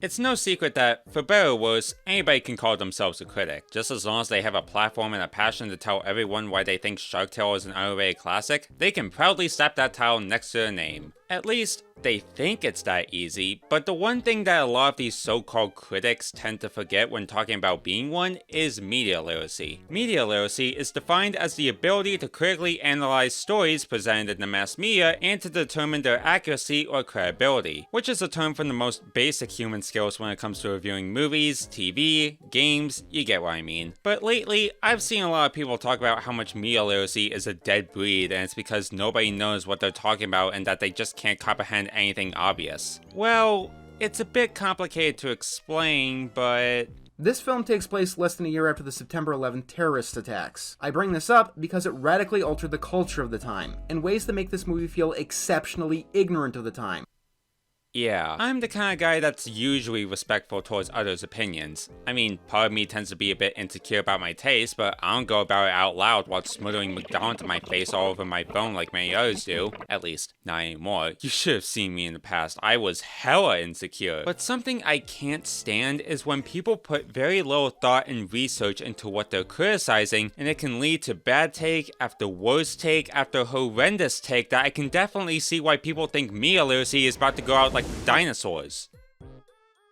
It's no secret that, for better or worse, anybody can call themselves a critic. Just as long as they have a platform and a passion to tell everyone why they think Shark Tale is an underrated classic, they can proudly slap that title next to their name. At least, they think it's that easy, but the one thing that a lot of these so-called critics tend to forget when talking about being one is media literacy. Media literacy is defined as the ability to critically analyze stories presented in the mass media and to determine their accuracy or credibility, which is a term from the most basic human skills when it comes to reviewing movies, TV, games, you get what I mean. But lately, I've seen a lot of people talk about how much media literacy is a dead breed and it's because nobody knows what they're talking about and that they just can't comprehend anything obvious. Well, it's a bit complicated to explain, but... This film takes place less than a year after the September 11th terrorist attacks. I bring this up because it radically altered the culture of the time, in ways that make this movie feel exceptionally ignorant of the time. Yeah, I'm the kind of guy that's usually respectful towards others' opinions. I mean, part of me tends to be a bit insecure about my taste, but I don't go about it out loud while smothering McDonald's in my face all over my phone like many others do. At least, not anymore. You should have seen me in the past. I was hella insecure. But something I can't stand is when people put very little thought and research into what they're criticizing, and it can lead to bad take after worst take after horrendous take that I can definitely see why people think media literacy is about to go out like dinosaurs.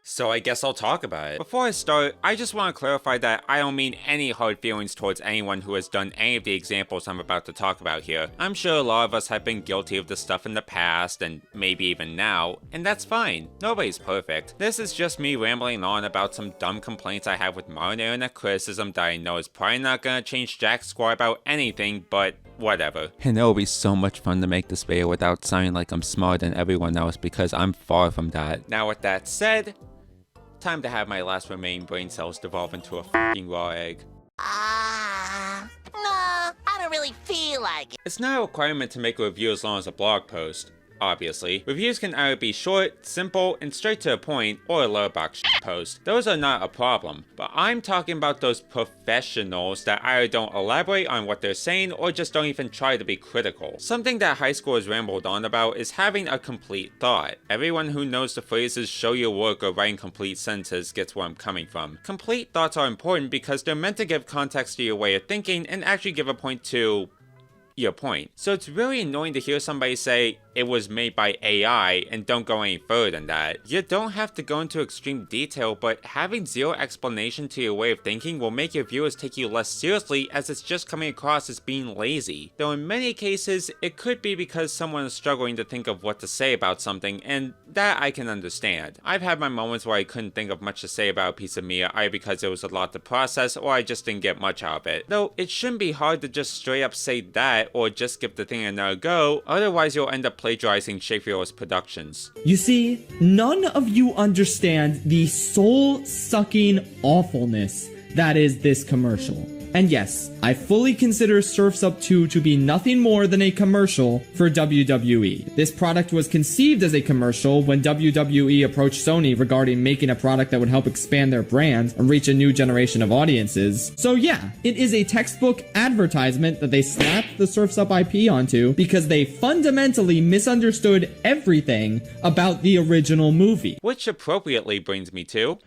So I guess I'll talk about it. Before I start, I just want to clarify that I don't mean any hard feelings towards anyone who has done any of the examples I'm about to talk about here. I'm sure a lot of us have been guilty of this stuff in the past, and maybe even now, and that's fine. Nobody's perfect. This is just me rambling on about some dumb complaints I have with modern internet criticism that I know is probably not gonna change jack squat about anything, but whatever. And it'll be so much fun to make this video without sounding like I'm smarter than everyone else because I'm far from that. Now with that said, time to have my last remaining brain cells devolve into a f***ing raw egg. No, I don't really feel like it. It's not a requirement to make a review as long as a blog post. Obviously, reviews can either be short, simple, and straight to the point, or a letterbox post. Those are not a problem, but I'm talking about those professionals that either don't elaborate on what they're saying or just don't even try to be critical. Something that high schoolers rambled on about is having a complete thought. Everyone who knows the phrases show your work or writing complete sentences gets where I'm coming from. Complete thoughts are important because they're meant to give context to your way of thinking and actually give a point to your point. So it's really annoying to hear somebody say it was made by AI and don't go any further than that. You don't have to go into extreme detail, but having zero explanation to your way of thinking will make your viewers take you less seriously as it's just coming across as being lazy. Though in many cases, it could be because someone is struggling to think of what to say about something, and that I can understand. I've had my moments where I couldn't think of much to say about a piece of media either because it was a lot to process or I just didn't get much out of it. Though it shouldn't be hard to just straight up say that or just give the thing another go, otherwise you'll end up plagiarizing Shafir's productions. You see, none of you understand the soul-sucking awfulness that is this commercial. And yes, I fully consider Surf's Up 2 to be nothing more than a commercial for WWE. This product was conceived as a commercial when WWE approached Sony regarding making a product that would help expand their brand and reach a new generation of audiences. So yeah, it is a textbook advertisement that they slapped the Surf's Up IP onto because they fundamentally misunderstood everything about the original movie. Which appropriately brings me to...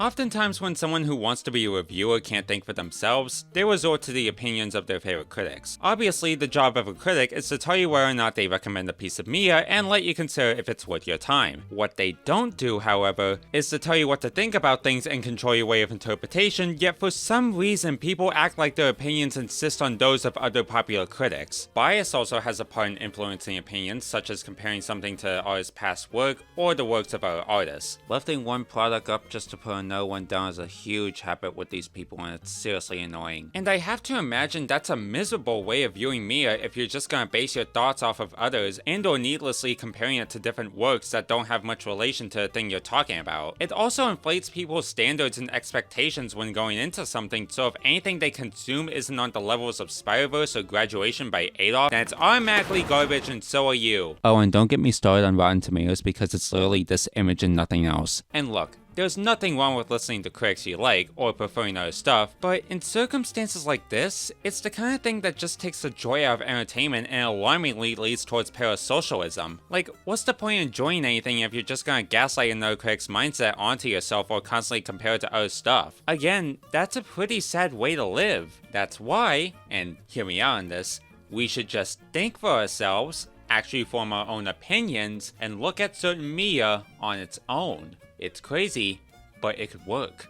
Oftentimes when someone who wants to be a reviewer can't think for themselves, they resort to the opinions of their favorite critics. Obviously, the job of a critic is to tell you whether or not they recommend a piece of media and let you consider if it's worth your time. What they don't do, however, is to tell you what to think about things and control your way of interpretation, yet for some reason people act like their opinions insist on those of other popular critics. Bias also has a part in influencing opinions, such as comparing something to an artist's past work or the works of other artists. Lifting one product up just to put another one down is a huge habit with these people and it's seriously annoying. And I have to imagine that's a miserable way of viewing media if you're just gonna base your thoughts off of others and or needlessly comparing it to different works that don't have much relation to the thing you're talking about. It also inflates people's standards and expectations when going into something, so if anything they consume isn't on the levels of Spider-Verse or Graduation by Adolf, then it's automatically garbage and so are you. Oh, and don't get me started on Rotten Tomatoes because it's literally this image and nothing else. And look, there's nothing wrong with listening to critics you like or preferring other stuff, but in circumstances like this, it's the kind of thing that just takes the joy out of entertainment and alarmingly leads towards parasocialism. Like, what's the point of enjoying anything if you're just gonna gaslight another critic's mindset onto yourself or constantly compare it to other stuff? Again, that's a pretty sad way to live. That's why, and hear me out on this, we should just think for ourselves, actually form our own opinions, and look at certain media on its own. It's crazy, but it could work.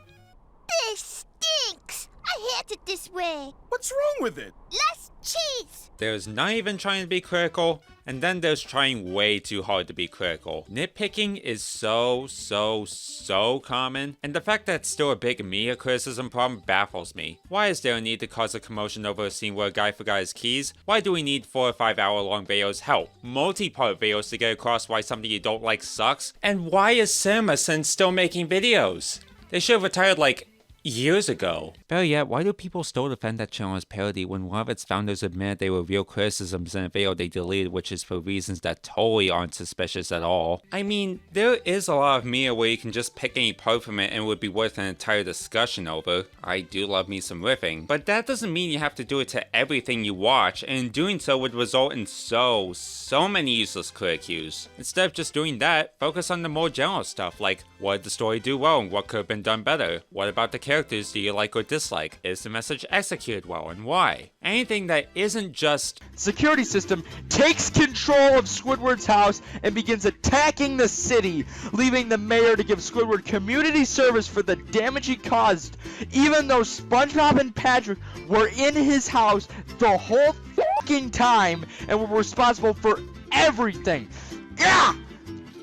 This stinks! I hate it this way. What's wrong with it? Less cheese! There's not even trying to be critical, and then there's trying way too hard to be critical. Nitpicking is so common, and the fact that it's still a big media criticism problem baffles me. Why is there a need to cause a commotion over a scene where a guy forgot his keys? Why do we need 4 or 5 hour long videos? Hell, multi-part videos to get across why something you don't like sucks? And why is CinemaSins still making videos? They should have retired like years ago. Better yet, why do people still defend that channel as parody when one of its founders admitted they were real criticisms in a video they deleted, which is for reasons that totally aren't suspicious at all? I mean, there is a lot of media where you can just pick any part from it and it would be worth an entire discussion over. I do love me some riffing, but that doesn't mean you have to do it to everything you watch, and in doing so would result in so many useless critic cues. Instead of just doing that, focus on the more general stuff like, what did the story do well and what could have been done better? What about the characters do you like or dislike? Is the message executed well and why? Anything that isn't just security system takes control of Squidward's house and begins attacking the city, leaving the mayor to give Squidward community service for the damage he caused, even though SpongeBob and Patrick were in his house the whole fucking time and were responsible for everything. Yeah!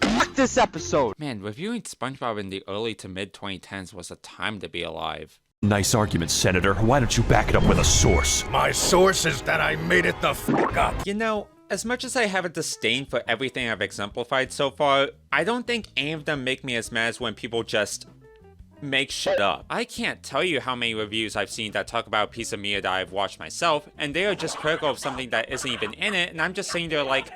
Fuck this episode! Man, reviewing SpongeBob in the early to mid 2010s was a time to be alive. Nice argument, Senator. Why don't you back it up with a source? My source is that I made it the fuck up. You know, as much as I have a disdain for everything I've exemplified so far, I don't think any of them make me as mad as when people just make shit up. I can't tell you how many reviews I've seen that talk about a piece of media that I've watched myself, and they are just critical of something that isn't even in it, and I'm just sitting there like,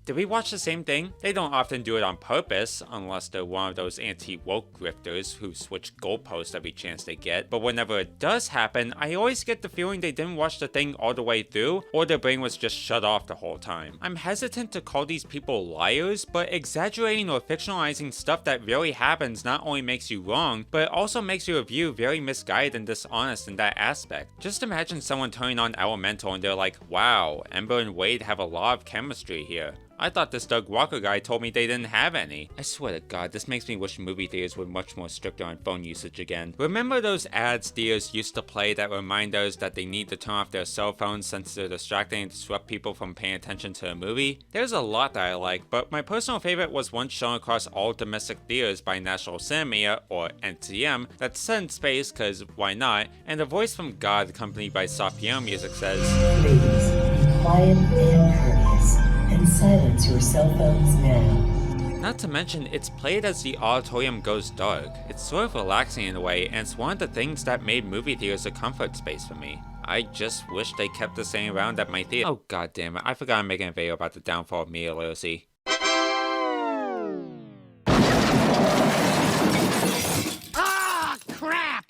did we watch the same thing? They don't often do it on purpose, unless they're one of those anti-woke grifters who switch goalposts every chance they get. But whenever it does happen, I always get the feeling they didn't watch the thing all the way through, or their brain was just shut off the whole time. I'm hesitant to call these people liars, but exaggerating or fictionalizing stuff that really happens not only makes you wrong, but it also makes your review very misguided and dishonest in that aspect. Just imagine someone turning on Elemental and they're like, wow, Ember and Wade have a lot of chemistry here. I thought this Doug Walker guy told me they didn't have any. I swear to God, this makes me wish movie theaters were much more stricter on phone usage again. Remember those ads theaters used to play that remind us that they need to turn off their cell phones since they're distracting and disrupt people from paying attention to a movie? There's a lot that I like, but my personal favorite was one shown across all domestic theaters by National Cinema, or NCM, that's set in space cause why not, and a voice from God accompanied by soft piano music says, "Ladies, be quiet and courteous, and silence your cell phones now." Not to mention, it's played as the auditorium goes dark. It's sort of relaxing in a way, and it's one of the things that made movie theaters a comfort space for me. I just wish they kept the same around at my theater. Oh god damn it, I forgot I'm making a video about the downfall of media literacy.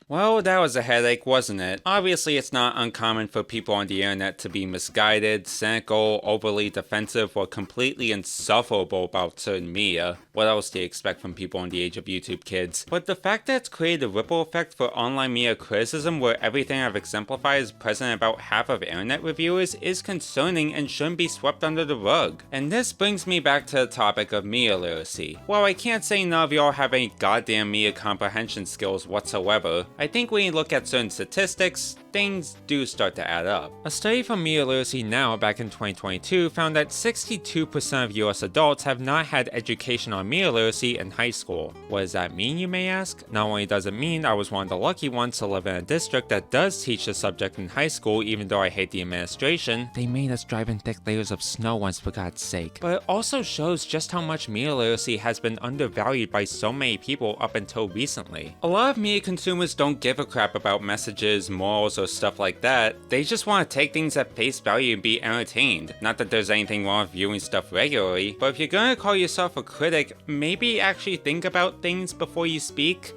Well, that was a headache, wasn't it? Obviously, it's not uncommon for people on the internet to be misguided, cynical, overly defensive, or completely insufferable about certain media. What else do you expect from people in the age of YouTube kids? But the fact that it's created a ripple effect for online media criticism where everything I've exemplified is present in about half of internet reviewers is concerning and shouldn't be swept under the rug. And this brings me back to the topic of media literacy. While I can't say none of y'all have any goddamn media comprehension skills whatsoever, I think when you look at certain statistics, things do start to add up. A study from Media Literacy Now back in 2022 found that 62% of US adults have not had education on media literacy in high school. What does that mean, you may ask? Not only does it mean I was one of the lucky ones to live in a district that does teach the subject in high school even though I hate the administration. They made us drive in thick layers of snow once, for God's sake. But it also shows just how much media literacy has been undervalued by so many people up until recently. A lot of media consumers don't give a crap about messages, morals, or or stuff like that. They just want to take things at face value and be entertained. Not that there's anything wrong with viewing stuff regularly, but if you're gonna call yourself a critic, maybe actually think about things before you speak.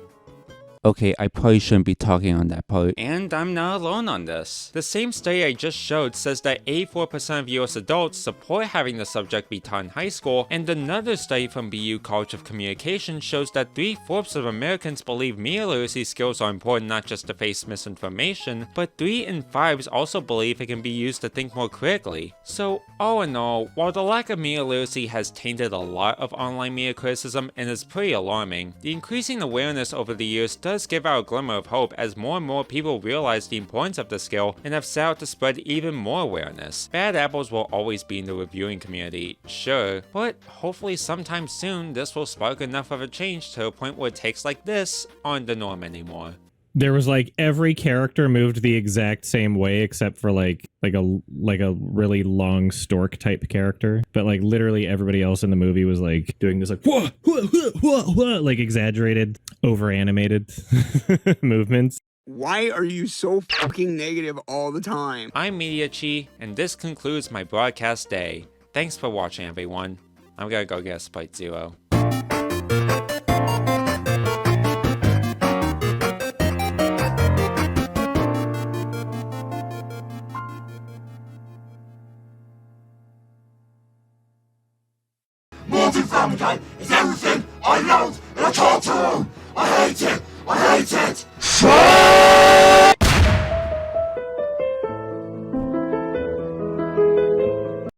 Okay, I probably shouldn't be talking on that part. And I'm not alone on this. The same study I just showed says that 84% of US adults support having the subject be taught in high school, and another study from BU College of Communication shows that 3/4 of Americans believe media literacy skills are important not just to face misinformation, but 3 in 5 also believe it can be used to think more critically. So, all in all, while the lack of media literacy has tainted a lot of online media criticism and is pretty alarming, the increasing awareness over the years does give out a glimmer of hope as more and more people realize the importance of the skill and have set out to spread even more awareness. Bad apples will always be in the reviewing community, sure, but hopefully sometime soon this will spark enough of a change to a point where takes like this aren't the norm anymore. There was like every character moved the exact same way except for like a really long stork type character, but like literally everybody else in the movie was like doing this like whoa, whoa, whoa, whoa, whoa, like exaggerated, over animated movements. Why are you so fucking negative all the time? I'm Mediachi, and this concludes my broadcast day. Thanks for watching, everyone. I'm gonna go get a Sprite Zero. Mortal Family is everything I love and I can't do. I hate it. I hate it.